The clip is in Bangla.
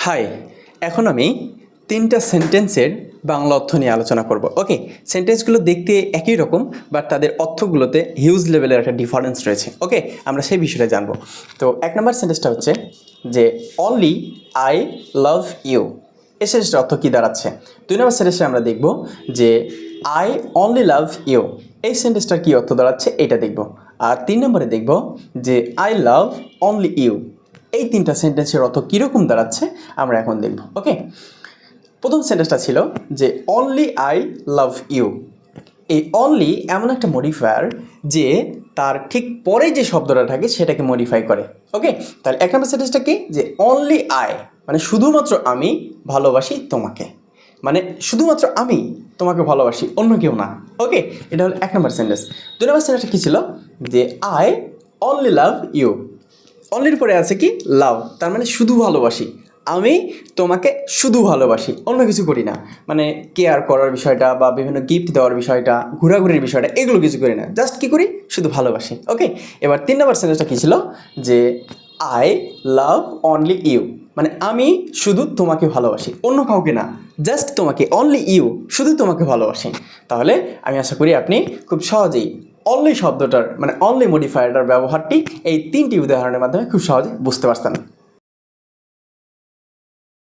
হাই, এখন আমি তিনটা সেন্টেন্সের বাংলা অর্থ নিয়ে আলোচনা করব। ওকে, সেন্টেন্সগুলো দেখতে একই রকম, বাট তাদের অর্থগুলোতে হিউজ লেভেলের একটা ডিফারেন্স রয়েছে। ওকে, আমরা সেই বিষয়টা জানবো। তো 1 নম্বর সেন্টেন্সটা হচ্ছে যে অনলি আই লাভ ইউ। এই সেন্টেন্সটার অর্থ কী দাঁড়াচ্ছে? 2 নম্বর সেন্টেন্সে আমরা দেখব যে আই অনলি লাভ ইউ। এই সেন্টেন্সটার কী অর্থ দাঁড়াচ্ছে এটা দেখব। আর 3 নম্বরে দেখব যে আই লাভ অনলি ইউ। এই তিনটা সেন্টেন্সের অর্থ কীরকম দাঁড়াচ্ছে আমরা এখন দেখব। ওকে, প্রথম সেন্টেন্সটা ছিল যে অনলি আই লাভ ইউ। এই অনলি এমন একটা মডিফায়ার যে তার ঠিক পরে যে শব্দটা থাকে সেটাকে মডিফাই করে। ওকে, তাহলে 1 নম্বর সেন্টেন্সটা কি? যে অনলি আই মানে শুধুমাত্র আমি ভালোবাসি তোমাকে, মানে শুধুমাত্র আমি তোমাকে ভালোবাসি, অন্য কেউ না। ওকে, এটা হলো 1 নম্বর সেন্টেন্স। 2 নম্বর সেন্টেন্সটা কী ছিল? যে আই অনলি লাভ ইউ। অনলির পরে আছে কি? লাভ, তার মানে শুধু ভালোবাসি। আমি তোমাকে শুধু ভালোবাসি, অন্য কিছু করি না। মানে কেয়ার করার বিষয়টা বা বিভিন্ন গিফট দেওয়ার বিষয়টা, ঘোরাঘুরির বিষয়টা, এগুলো কিছু করি না। জাস্ট কী করি? শুধু ভালোবাসি। ওকে, এবার 3 নম্বর সেন্টেন্সটা কী ছিল? যে আই লাভ অনলি ইউ, মানে আমি শুধু তোমাকে ভালোবাসি, অন্য কাউকে না, জাস্ট তোমাকে, অনলি ইউ, শুধু তোমাকে ভালোবাসি। তাহলে আমি আশা করি আপনি খুব সহজেই অনলি শব্দটার মানে অনলি মডিফায়ারটার ব্যবহারটি এই 3টি উদাহরণের মাধ্যমে খুব সহজে বুঝতে পারছেন।